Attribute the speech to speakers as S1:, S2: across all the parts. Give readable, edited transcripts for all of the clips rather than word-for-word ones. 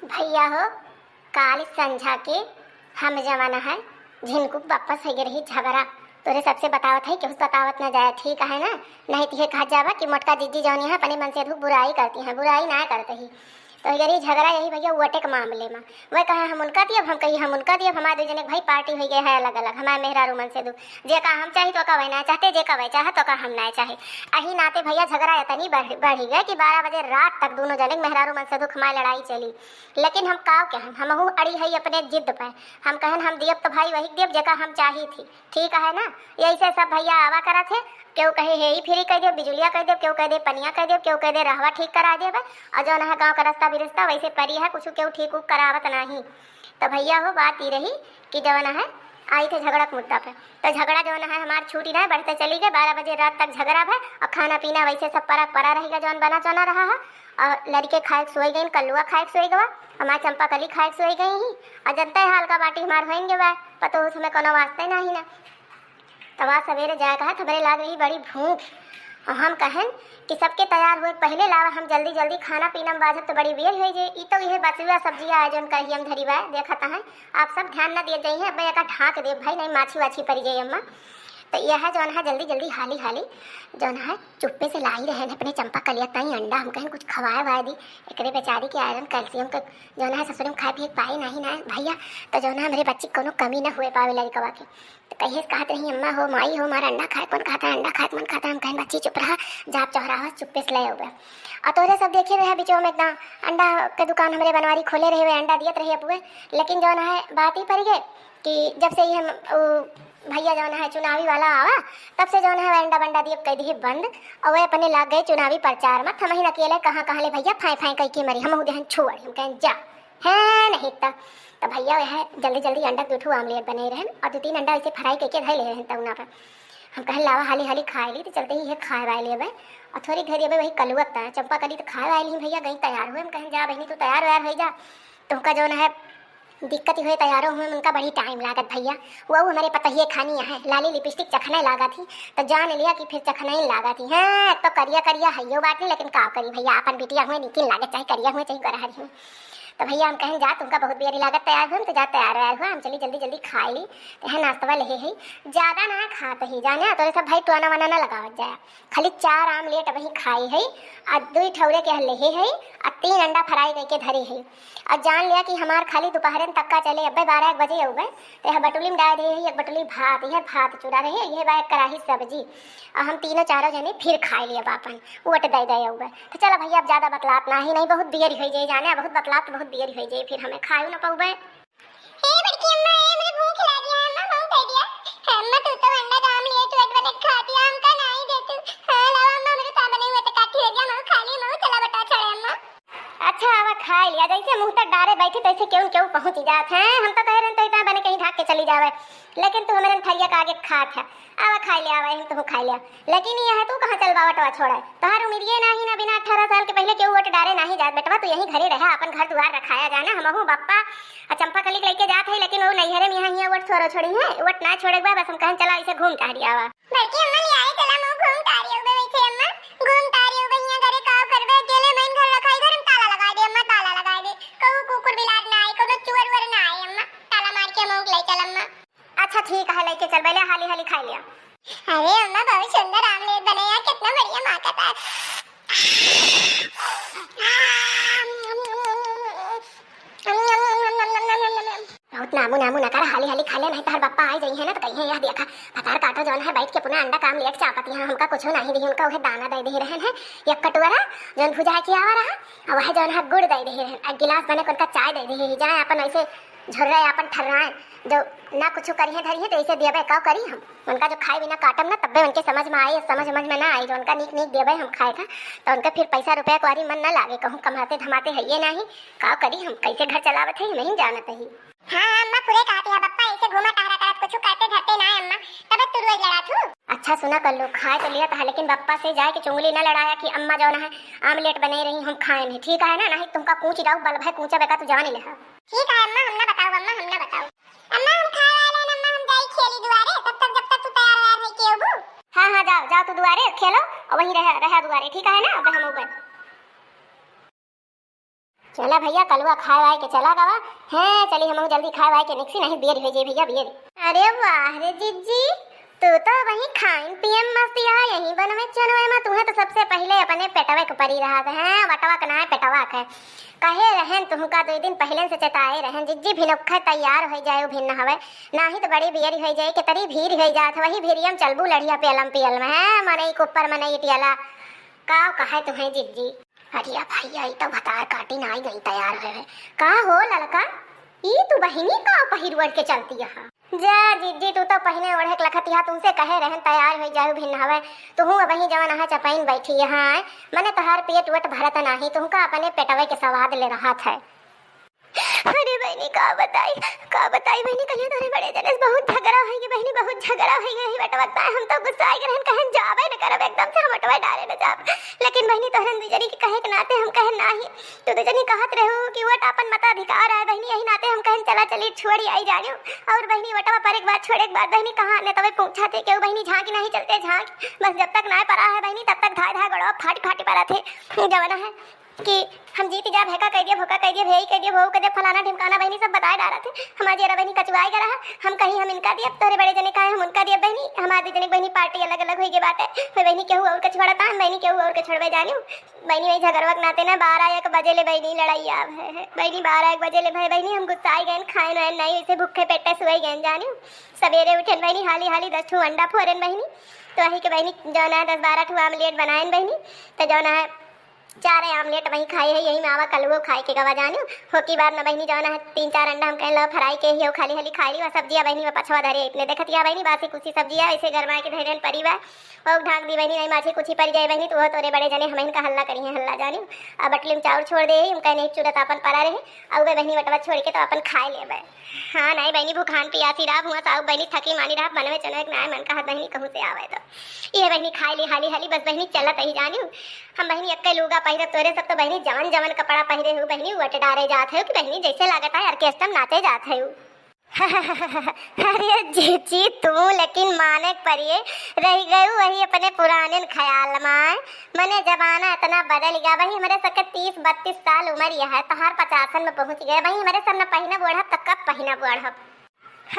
S1: भैया हो काल संझा के हम जमाना है झिनकू वापस है रही झगड़ा तोरे सबसे बतावत है कि उस बतावत न जाए ठीक है ना। नहीं तो ये कहा जावा कि मोटका जीजी जौनी है अपने मन से बुराई करती हैं, बुराई ना करते ही तो यही झगड़ा यही भैया वटे के मामले में वह कहा हम उनका दिए हम कही हम उनका दिए हमारे दो जने भाई पार्टी हो गए है अलग अलग हमारे मेहरारू मन से दू जे का हम चाहे तो का वह ना चाहते जे का वह चाहे तो का हम ना चाहे अही नाते भैया झगड़ा इतनी बढ़ी गए कि 12 बजे रात तक दोनों जने मेहरारू मन से दुख हमारी लड़ाई चली। लेकिन हम काव कहन हम अड़ी है अपने जिद पे हम कहन हम दियब तो भाई वही दियब जगह हम चाही थी ठीक है ना। यही से सब भैया आवा करा थे क्यों कहे हे ही फ्री कह दे बिजुलिया कह दे क्यों कह दे पनिया कह दे क्यों कह दे रहवा ठीक करा दे और जो है गाँव का रास्ता बिरस्ता वैसे परी है कुछ क्यों ठीक उक करावत नहीं। तो भैया हो बात ये रही कि जो है आई थे झगड़ा के मुद्दा पे तो झगड़ा जो है हमारी छूटी ना बढ़ते चली गए 12 बजे रात तक झगड़ा है और खाना पीना वैसे सब परा रहेगा जौन बना चौना रहा है और लड़के खाए सोई गई कल्लुआ खाए सोई गवा हमारे चंपा कली खाए सोई गई ही और जनता हाल का बाटी हमारे होंगे वह पतो उसमें कोनो वास्ते नहीं ना। तब आज सवेरे जाए कहा खबरें लाग रही बड़ी भूख और हम कहें कि सबके तैयार हुए पहले लावा हम जल्दी जल्दी खाना पीना में बाजब तो बड़ी बेर हो जाए तो यह बचुआ सब्जी आयोजन करिए हम धरी बा देखता है आप सब ध्यान न दिए जाइए अब एक ढाक दे भाई नहीं माछी वाछी पड़ जाइए अम्मा। तो यह है जौन है जल्दी जल्दी हाली हाली जौन है चुप्पे से लाई रहे अपने चंपा कलिया तई अंडा हम कहें कुछ खवाए वाए दी एक बेचारी के आयरन कैल्शियम का जौन है ससुर में खाए पिए पाए नहीं ना भैया तो जौन है हमारे बच्ची कोनो कमी न हुए पावे लड़कवा के तो कहिए कहते रही अम्मा हो माई हो हमारा अंडा खाए कौन खाता है अंडा खाए मन खाता है हम कहें बच्ची चुप रहा जाप चौराहा चुप्पे से ले हुए और तोरे सब देखे रहे बीचों में एकदम अंडा के दुकान हमारे बनवारी खोले रहे हुए अंडा दियत रहे पुए लेकिन जौन है बात ही पड़ गए कि जब से ही हम भैया जौन है चुनावी वाला आवा तब से जौन है अंडा बंडा दिए कह दी बंद और वे अपने लाग गए चुनावी प्रचार में हम ही अकेले कहाँ कहाँ ले भैया फाई फाई कह के मरी हम देहन छोड़ हम कहें जा है नहीं तो भैया वह जल्दी जल्दी अंडा दूठू आमलेट बने रहन और 2-3 अंडा वैसे फ्राई करके धै ले रहन तउना पर हम कहें लावा हाली हाली खाए ली तो चलते ही खाए वाए ले और थोड़ी घड़ी अब वही कलुअत था चंपा कली तो खाए वाए ली भैया गई तैयार हुए हम कहें जा बहनी तू तैयार व्यार हो जा तुमका जो है दिक्कत हुए तैयारों हुए उनका बड़ी टाइम लागत भैया वो हमारे पता ही खानी है लाली लिपस्टिक चखने लागा थी तो जान लिया कि फिर चखना ही लागा थी हाँ तो करिया करिया है यो बात नहीं लेकिन का करी भैया अपन बिटिया हुए निकिल लागत चाहे करिया हुए चाहे गरहरी हुए तो भैया हम कहें जा तुमका बहुत बेरी लागत तैयार हुए तो जा तैयार व्यार हुआ हम चली जल्दी जल्दी खाई ली तो है नाश्ता ले ही ज़्यादा ना खाते ही जाने तो सब भाई टोना वना ना लगावत जाए खाली 4 आमलेट वही खाई है और 2 ठौरे के ले है और 3 अंडा फ्राई करके धरी है और जान लिया कि हमार खाली दोपहर तक का चले अब 12-1 बजे हो गए तो यह बटुली में डाल रही है एक बटुली भात यह भात चूड़ा रहे यह बा कढ़ाई सब्जी और हम 3-4 जने फिर खाए लिए बापन वट दे दे हुए तो चलो भैया अब ज़्यादा बतलात ना ही नहीं बहुत देर हो जाए जाने बहुत बतलात बहुत देर हो जाए फिर हमें खाए न पाऊबे। हे बड़की अम्मा मुझे भूख लगी है अम्मा बहुत दे दिया अम्मा तू तो अंडा काम लिए तो बने खा दिया हमका नहीं दे तू हां लाओ अम्मा मेरे सामने नहीं हुए तो काठी हो गया मैं खा ली मैं चला बटा छड़े अम्मा अच्छा अब खा लिया जैसे मुंह तक डारे बैठी तैसे क्यों क्यों पहुंच जात है हम तो कह रहे तो इतना बने कहीं ढाक के चली जावे लेकिन तू हमारे थरिया का आगे खात है अब खा लिया हम तो खा लिया लेकिन यह तू कहां चल बावटवा छोड़ा तोहार उम्र ये नहीं ना बिना 18 साल के पहले क्यों वोट डारे नहीं जात बेटवा तू यहीं घरे रहा अपन घर द्वार रखाया जाना हमहू बप्पा चंपा कली लेके जात है लेकिन वो नैहरे में यहाँ वोट छोड़ी है वोट ना छोड़ेगा बस हम कहें चला इसे घूम टारिया वा बड़की अम्मा ले आए चला मैं घूम टारिया बे वैसे अम्मा घूम टारिया भैया घरे का करबे अकेले मैन घर रखाई घर में ताला लगा दे अम्मा ताला लगा दे कहू कुकुर बिलाट ना आए कोनो चुअर वर ना आए अम्मा ताला मार के मौक ले चल अम्मा अच्छा ठीक है लेके चल पहले हाली हाली खा लिया। अरे अम्मा बहुत सुंदर आमलेट बने यार कितना बढ़िया माँ का बहुत नामू नामू नकार हाली हाली खा ले नहीं तो बप्पा आई जाई है ना तो कहीं यह देखा पतार काटो जौन है बैठ के पुनः अंडा काम लेट चापती है हमका कुछ नहीं दी उनका वह दाना दे दे रहे हैं एक कटोरा जौन भुजा के आवा रहा और वह जौन है गुड़ दे दे रहे एक गिलास बने उनका चाय दे दे जाए अपन ऐसे झुर्रा अपन ठर्राए जो ना कुछ करिए धरिए तो ऐसे देवे का करी हम उनका जो खाए बिना काटम ना तब्बे उनके समझ में आए समझ में ना आई जो उनका नीक नीक देवे हम खाए था तो उनका फिर पैसा रुपया कुआरी मन ना लागे कहूँ कमाते धमाते है ये नहीं का करी हम कैसे घर चलावत है नहीं जानत ही। हाँ अम्मा पूरे कहते हैं बप्पा ऐसे घुमा टहरा करत कुछ कहते धरते ना अम्मा तब तू रोज लड़ा थू अच्छा सुना कर लो खाए तो लिया था लेकिन बप्पा से जाए कि चुंगली ना लड़ाया कि अम्मा जो है आमलेट बने रही हम खाए नहीं ठीक है ना नहीं तुमका कूच जाओ बल भाई कूचा बेका तू जान ले ठीक है अम्मा हम ना बताओ अम्मा हम ना बताओ अम्मा हम खाए वाले अम्मा हम जाई खेली दुआरे तब तक जब तक तू तैयार व्यार नहीं के होबू हां हां जाओ जाओ तू दुआरे खेलो और वहीं रह दुआरे ठीक है ना अब हम ऊपर चला भैया कलुआ खाए वाए के चला गवा है। चली हम जल्दी खाए वाए के निकसी नहीं बेर हो जाए भैया बेर। अरे वाह रे जिज्जी, तू तो वही खाइन पियम मस्ती है यही बनवे चनवे में। तुम्हें तो सबसे पहले अपने पेटवे के परी रहा है वटवा का ना पेटवा है। कहे रहन तुमका 2 दिन पहले से चताए रहन जिज्जी भिनोखे तैयार हो जाए भिन्न हवे नाही तो बड़ी बियर हो जाए के तरी भीड़ हो जात वही भीरियम चलबू लड़िया पेलम पियल में है मनई के ऊपर मनई टियाला का कहे तुम्हें जिज्जी। अरिया भैया ई तो भतार काटी ना आई गई तैयार है का हो ललका ई तू बहिनी का पहिरवड़ के चलती है। जा जिज्जी तू तो पहने ओढ़े लखतिया तुमसे कहे रहन तैयार हो जाऊ भिन्न हवे तुहू वही जवन है चपाइन बैठी है मने तोहार पेट वट भरत नाही तुमका अपने पेटवे के स्वाद ले रहा था। अरे बहनी का बताई बहनी कहियो तोरे बड़े जलेस बहुत झगड़ा है कि बहनी बहुत झगड़ा है यही बटवता है हम तो गुस्सा आई रहन कहन जावे न करब एकदम से हम हटवा डाले न जाब लेकिन बहनी तोहरन दुजरी के कहे के नाते हम कहन नाही तो दुजरी कहत रहू कि वट अपन मताधिकार है बहनी यही नाते हम कहन चला चली छोड़ी आई जानियो और बहनी वटवा पर एक बार छोड़े के बाद बहनी कहां ने तवे पूछा थे कि बहनी झांकी नहीं चलते झांक बस जब तक ना परा है बहनी तब तक धाय गड़ो फाटी फाटी परा थे जवाना है कि हम जीत जा भैका कह दिया भोका कह दिया भेई कह दिया भोग कह दिया फलाना ढिमकाना बहनी सब बताए डाला थे हमारी जरा बहनी कचवाई करा हम कहीं हम इनका दिया तोरे बड़े जने का हम उनका दिया बहनी हमारी जने बहनी पार्टी अलग अलग हुई के बात है बहनी केहू और कछवाड़ा था बहनी केहू और कछड़वे जानियो बहनी वही झगड़वक नाते ना 12-1 बजे ले बहनी लड़ाई आव है बहनी 12-1 बजे ले भाई बहनी हम गुस्साई गए खाए न नहीं वैसे भूखे पेटे सोई गए जानियो सवेरे उठन बहनी हाली हाली 10 ठू अंडा फोरन बहनी तो वही के बहनी जौना 10-12 ठू आमलेट बनाएन बहनी तो जौना 4 आमलेट वही खाए है यही मावा कलुओ खाए के गवा जानियो हो की बार न बहनी जौना है 3-4 अंडा हम कह लो फ्राई के ही खाली हाली खाई ली व सब्जियां बहनी में पछवा धरे इतने देखतिया बहनी बासी कुछ सब्जियां ऐसे गरमाए के धैर्य परिवार और ढाक दी बहनी नहीं माछी कुछ पड़ जाए बहनी तो वो तोरे बड़े जने हम इनका हल्ला करी है हल्ला जानियो अब बटली में चाउर छोड़ दे हम कहने चूरत अपन परा रहे और वे बहनी बटवा छोड़ के तो अपन खाए लेबे। हाँ नहीं बहनी भूखान पियासी रहा हुआ साहु बहनी थकी मानी रहा बनवे चलो एक नाय मन का बहनी कहूँ से आवे तो ये बहनी खाए ली हाली हाली बस बहनी चलत ही जानियो हम बहनी अक्के लूगा पहिरे तोरे सब तो बहनी जवन जवन कपड़ा पहिरे हो बहनी वट डारे जात है कि बहनी जैसे लागत है ऑर्केस्ट्रा नाचे जात है। अरे जी तू लेकिन माने परिए रह गई वही अपने पुराने ख्याल में मने जमाना इतना बदल गया वही हमारे सबके 30-32 साल उम्र यह है तहार 50 में पहुंच गए वही हमारे सब न पहिना बढ़ब तक कब पहिना बढ़ब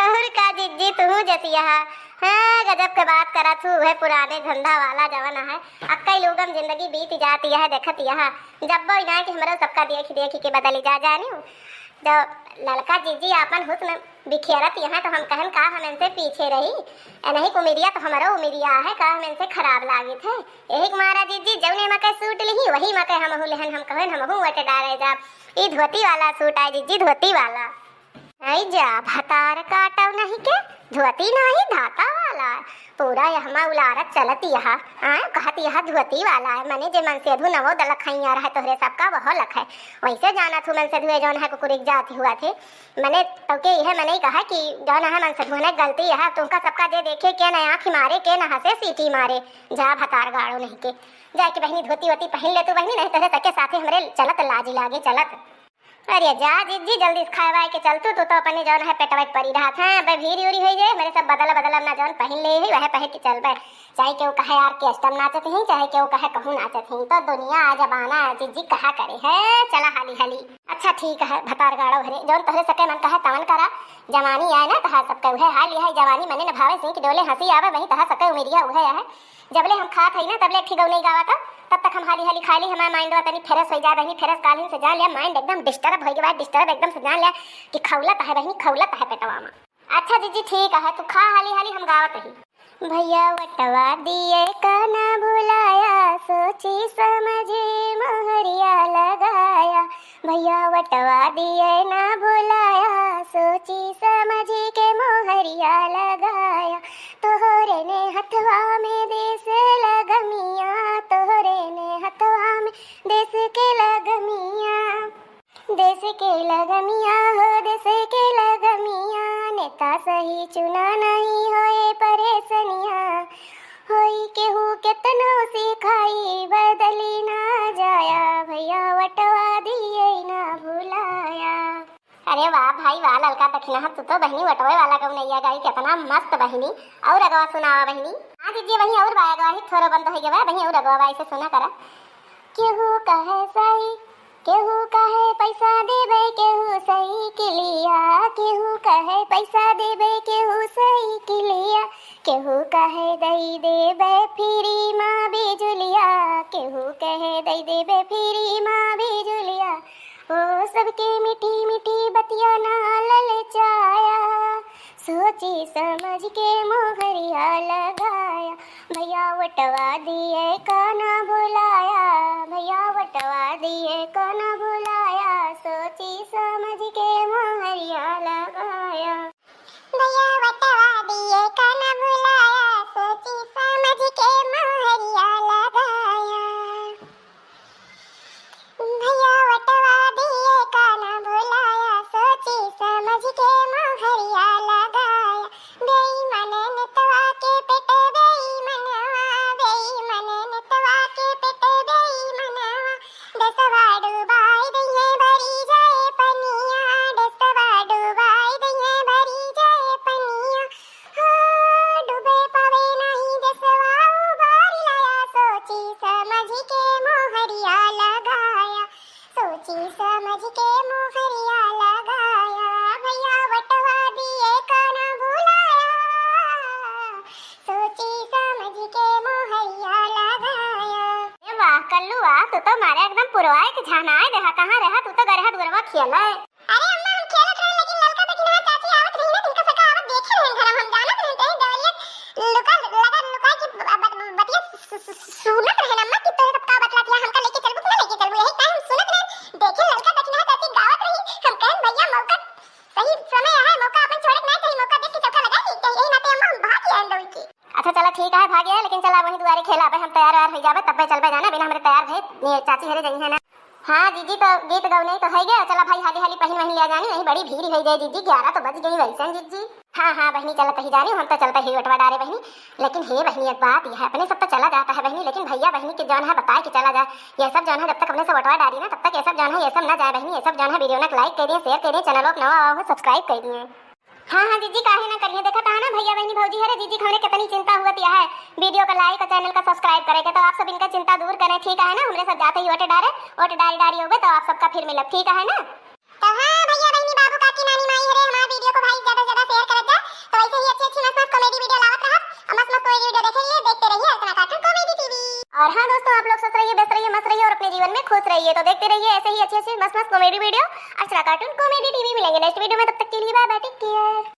S1: और का जिज्जी तू जैसी है हाँ गजब के बात करा तू वह पुराने धंधा वाला जवाना है अक्कई लोगम जिंदगी बीत जाती है देखत यह जब वो ना कि हमारा सबका देख देख के बदली जा जानियो तो लड़का जीजी अपन हुस्न बिखेरत यहाँ तो हम कहन का हम इनसे पीछे रही नहीं उमिरिया तो हमारा उमिरिया है का हम इनसे खराब लागे थे एक मारा जीजी जौने मके सूट ली वही मके हम लेहन हम कहन हम वट डारे जा ई धोती वाला सूट है जीजी धोती वाला आई जा भतार काटव नहीं के धोती नहीं धाता वाला पूरा यहमा उलारत चलती यहा कहती यहा धोती वाला है मने जे मन से अधु नवो दलक खैया रहा तोहरे सबका वह लख है वैसे जाना थू मन से धुए जौन है कुकुरिक जाती हुआ थे मने तो के यह मने कहा कि जौन है मन से धुने गलती है तुमका सबका जे देखे के न आँख मारे के न हंसे सीटी मारे जा भतार गाड़ो नहीं के जाके बहनी धोती वोती पहन ले तू बहनी नहीं तोहरे सबके साथे हमरे चलत लाजी लागे चलत। अरे जा जिज्जी जल्दी खाए के चलतू तो अपने जौन है पेटवा पड़ी रहा था भीड़ उरी हो जाए मेरे सब बदल ना जौन पहन ले ही वह पहन के चल बे चाहे केहू कहे यार ऑर्केस्ट्रा नाचत ही चाहे केहू कहे कहूँ नाचत ही तो दुनिया आ जमाना जिज्जी कहा करे है चला हाली हाली अच्छा ठीक है भतार गाड़ो भरे जौन तोहरे सके मन कहे तवन करा जवानी आए ना तहा सब कहे हाल यह जवानी मने न भावे सिंह की डोले हंसी आवे वही तहा सके उमेरिया उहे है जबले हम खात है ना तबले ठीक नहीं गावा था तब तक हम हाली हाली खा ली हमारा माइंड तनी फ्रेश हो जाए बहनी फ्रेश कालीन से जान लिया माइंड एकदम डिस्टर्ब हो गया डिस्टर्ब एकदम से जान लिया कि खौलत है बहनी खौलत है पेटवा में। अच्छा जीजी ठीक है तू खा हाली हाली हम गावत ही भैया वटवा दिए काना भुलाया सोची समझे मोहरिया लगाया भैया वटवा दिए ना भुलाया सोची समझे के मोहरिया लगाया तोहरे ने हथवा में देश लगमिया तोहरे ने हथवा में देश के लगमिया देश के लगमिया हो देश के लगमिया नेता सही चुना नहीं होए परेशानिया होई केहू केतनो सिखाई बदली ना जाया भैया वटवा दिए ना भुलाया। अरे वाह भाई वाह ललका दक्षिणा तू तो बहनी वटवे वाला गौ नैया गाई कितना मस्त बहनी और अगवा सुनावा बहनी। हाँ दीजिए वही और बाया गवा ही थोड़ा बंद हो गया बहनी और अगवा बाई से सुना करा केहू कहे सही केहू कहे पैसा देबे केहू साइकिलिया, केहू कहे पैसा देबे केहू साइकिलिया, केहू कहे दई देबे फ्री माँ बिजुलिया, केहू कहे दई देबे फ्री माँ बिजुलिया। ओ सबके मीठी मीठी बतिया ना ललचाया, सोची समझ के मोहरिया लगाया। भैया वटवा दिए काना बुलाया, भैया वटवा दिए काना बुलाया, सोची समझ के मोहरिया लगाया। भैया वटवा दिए काना बुलाया, सोची समझ के मोहरिया लगाया। भैया वटवा दिए काना बुलाया, सोची समझ के मोहरिया लगाया। बेईमान नेतवा के पेट बेईमानवा, बेईमान नेतवा के पेट बेईमानवा, दसवा डुबाई दइहे भरी जाए पनिया, दसवा डुबाई दइहे भरी जाए पनिया। हो डूबे पावे नहीं दसवा उबार लाया, सोची समझ के मोहरिया लगाया, सोची समझ के मोहरिया लगाया। भैया वटवा दिए काना बुलाया, सोची समझ के मोहरिया लगाया। ए वाह कल्लू वाह, तू तो मारे एकदम पुरवाए के झानाए देहा। कहाँ रहा तू तो गरहा दुरवा खेला है। अरे अम्मा हम खेलत रहे, लेकिन ललका देखी ना चाची आवत रही ना, तिनका सका आवत देखे रहे घर हम जानत रहे तई दवलियत लुका लगा लुका की बतिया सुनत रहे अम्मा कि तोरे सबका बतलाती है, हमका लेके चलबू कि ना लेके चलबू, यही टाइम हम सुनत रहे। देखे ललका देखी ना चाची गावत रही, हम कहन भैया मौका सही समय है, मौका अपन छोड़े ना चाहिए, मौका देख के चौका लगा ली चाहिए, यही नाते अम्मा हम भाग गए दौड़ के। अच्छा चला ठीक है भाग गया, लेकिन चला वही दुआरे खेला पे हम तैयार हो जाबे, तब पे चलबे जाना बिना हमरे तैयार भई चाची हरे जई है ना। हाँ जीजी तो गीत गौने तो है गया, चला भाई हाली हाली पहन वही लिया जानी, वही बड़ी भीड़ हो जाए जीजी, 11 तो बज गई वैसे जीजी। हाँ हाँ बहनी चलत ही जानी, हम तो चलते ही वटवा डारे बहनी। लेकिन हे बहनी एक बात यह है, अपने सब तो चला जाता है बहनी, लेकिन भैया बहनी के जौन है बताए कि चला जाए, ये सब जौन है जब तक अपने से वटवा डारी ना तब तक ये सब जौन है ये सब ना जाए बहनी, ये सब जौन है वीडियो ना लाइक कर दिए, शेयर कर दिए, चैनल को नवा आओ सब्सक्राइब कर दिए। हाँ हाँ जीजी काहे ना करिए, देखा था ना भैया बहनी भौजी हरे जीजी हमने कितनी चिंता हुआ है वीडियो का लाइक और चैनल का सब्सक्राइब करेंगे, तो आप सब इनका चिंता दूर करें ठीक है ना। हमरे सब जाते ही वोट डारी होगे तो आप सबका फिर मिलब ठीक है ना। तो हाँ भैया बहनी बाबू काकी नानी माई हरे हमारे वीडियो को भाई ज्यादा ज्यादा शेयर करत जा, तो ऐसे ही अच्छी अच्छी मस्त कॉमेडी वीडियो लावत रहत, मस्त मस्त कोई वीडियो देखते रहिए अर्चना कार्टून कॉमेडी टीवी। और हाँ दोस्तों आप लोग स्वस्थ रहिए, व्यस्त रहिए, मस्त रहिए और अपने जीवन में खुश रहिए, तो देखते रहिए ऐसे ही अच्छे अच्छे मस्त मस्त कॉमेडी वीडियो अर्चना कार्टून कॉमेडी टीवी। मिलेंगे नेक्स्ट वीडियो में, तब तक के लिए बाय बाय, टेक केयर।